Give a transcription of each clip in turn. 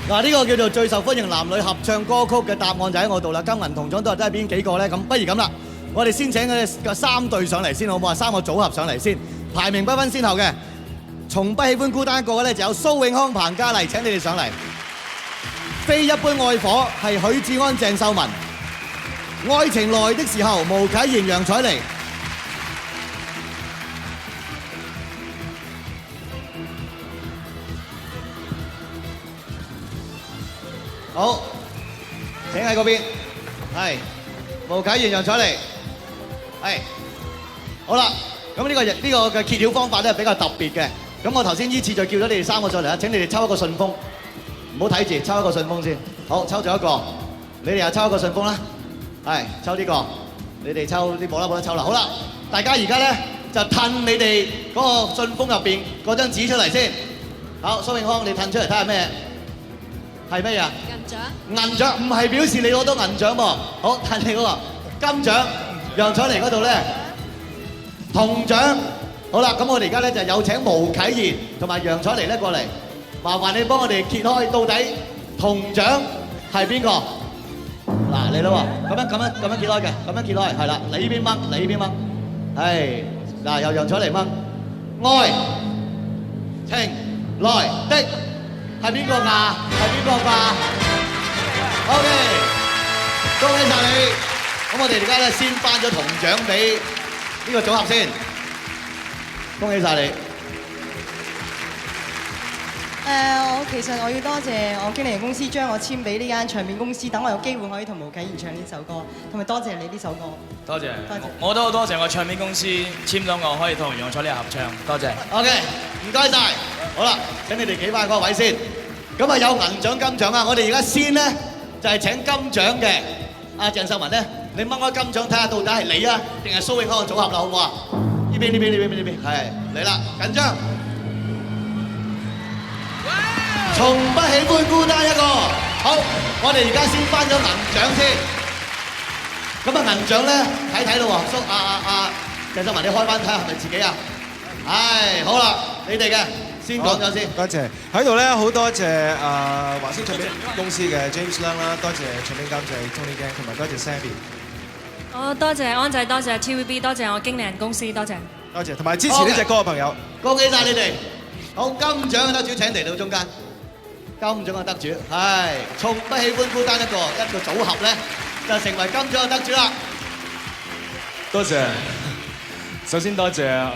嗱，呢個叫做最受歡迎男女合唱歌曲嘅答案就喺我度啦。金銀銅獎都係邊幾個咧？咁不如咁啦，我哋先請佢嘅3隊上嚟先好唔好啊？3個組合上嚟先，排名不分先後嘅。從不喜歡孤單一個嘅咧就有蘇永康、彭嘉麗，請你哋上嚟。非一般愛火係許志安、鄭秀文。愛情來的時候，毛啟賢、楊采妮。好，請喺嗰邊，係毛啟賢、楊采妮，係好啦。咁呢個嘅揭曉方法咧比較特別嘅。咁我頭先依次就叫咗你哋3個上嚟啦。請你哋抽一個信封，唔好睇住，抽一個信封先。好，抽咗一個，你哋又抽一個信封啦。係抽呢個，你哋抽啲冇得抽啦。好啦，大家而家咧就褪你哋嗰個信封入邊嗰張紙出嚟先。好，蘇永康，你褪出嚟睇下咩？係咩啊？銀獎唔係表示你攞到銀獎噃。好，褪你嗰個金獎，楊采妮嗰度咧銅獎。好啦，咁我哋而家咧就有請毛啟賢同埋楊采妮咧過嚟，麻煩你幫我哋揭開到底銅獎係邊個？嗱，你啦喎，咁樣揭開嘅，咁樣揭開，係啦，你呢邊掹，你呢邊掹，係嗱，由楊采妮掹，愛情來的係邊個㗎？係邊個㗎？OK， 恭喜曬你！咁我哋而家咧先頒咗銅獎俾呢個組合先，恭喜曬你！其實我要多謝我經理人公司將我簽俾呢間唱片公司，等我有機會可以同毛啟賢唱呢首歌，同埋多謝你呢首歌。多謝，我都好多謝我唱片公司簽咗我可以同楊采妮合唱，多謝。OK， 唔該曬。好啦，請你哋企翻嗰個位先。咁啊有銀獎金獎啊！我哋而家先咧就係請金獎嘅阿鄭秀文咧，你掹開金獎睇下到底係你啊定係蘇永康嘅組合啦，好唔好啊？呢邊，係嚟啦，緊張。從不喜歡孤單一個。好，我哋而家先頒咗銀獎先。咁啊銀獎咧睇咯喎，鄭秀文你開翻睇下係咪自己啊？係，好啦，你哋嘅。先講咗先，多謝喺度咧，好多謝華星唱片公司嘅 James Lang 啦，多謝唱片監製 Tony Gang， 同埋多謝 Sammy。我多謝安仔，多謝 TVB， 多謝我經理人公司，多謝。多謝，同埋支持呢隻歌嘅朋友，恭喜曬你哋！好，金獎嘅得主請嚟到中間。金獎嘅得主係從不喜歡孤單一個組合咧，就成為金獎嘅得主啦。多謝，首先多謝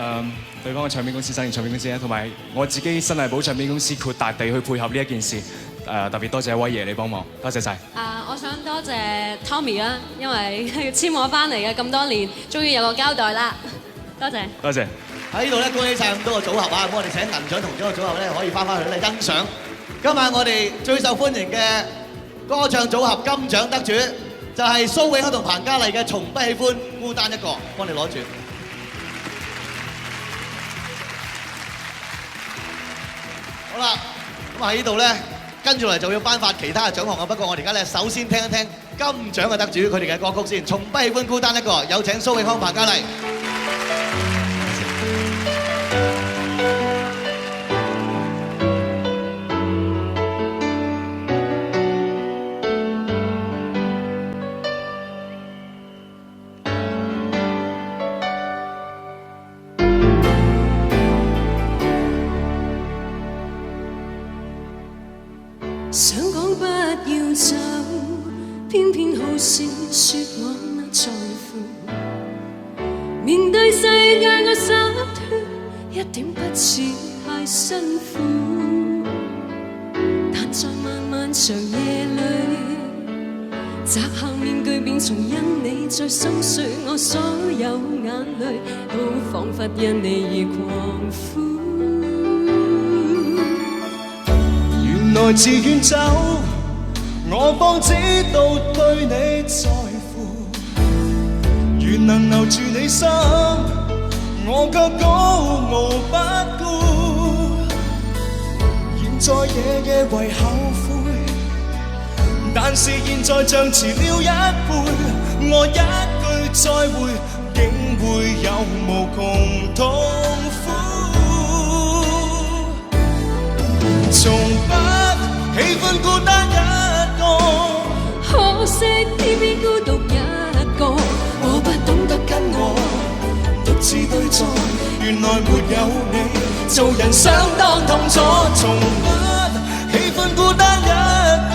對方嘅唱片公司、新唱片公司咧，同埋我自己新藝寶唱片公司豁達地去配合呢一件事，特別多謝威爺你幫忙，多謝晒。我想多謝 Tommy 啦，因為簽我翻嚟嘅咁多年，終於有個交代啦，多謝。多謝。喺呢度咧，恭喜曬咁多個組合啊！咁我哋請銀獎、銅獎嘅組合咧，可以翻返去嚟欣賞。今晚我哋最受歡迎嘅歌唱組合金獎得主就係蘇永康同彭嘉麗嘅《從不喜歡孤單一個》，幫你攞住。好啦，咁喺呢度咧，跟住嚟就要頒發其他嘅獎項啊。不過我哋而家咧，首先聽一聽金獎嘅得主佢哋嘅歌曲先，《從不喜歡孤單一個》，有請蘇永康、彭嘉麗。想講不要走，偏偏好少說我不在乎。面對世界我灑脱，一點不似太辛苦。但在漫漫長夜裏，摘下面具便重因你在心碎，我所有眼淚都彷彿因你而狂呼。原來自願走，我方知道對你在乎。願能留住你心，我卻高傲不顧。現在夜夜為後悔，但是現在像遲了一倍。我一句再會，竟會有無窮痛苦。從不喜歡孤單原來沒有你，做人相當痛楚，從不喜歡孤單一個。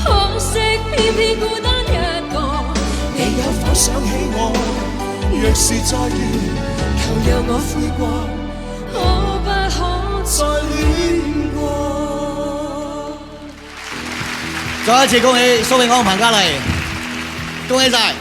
可惜偏偏孤單一個，你有否想起我？若是再遇，求讓我悔過，可不可再戀過？再一次恭喜蘇永康、彭嘉麗，恭喜晒！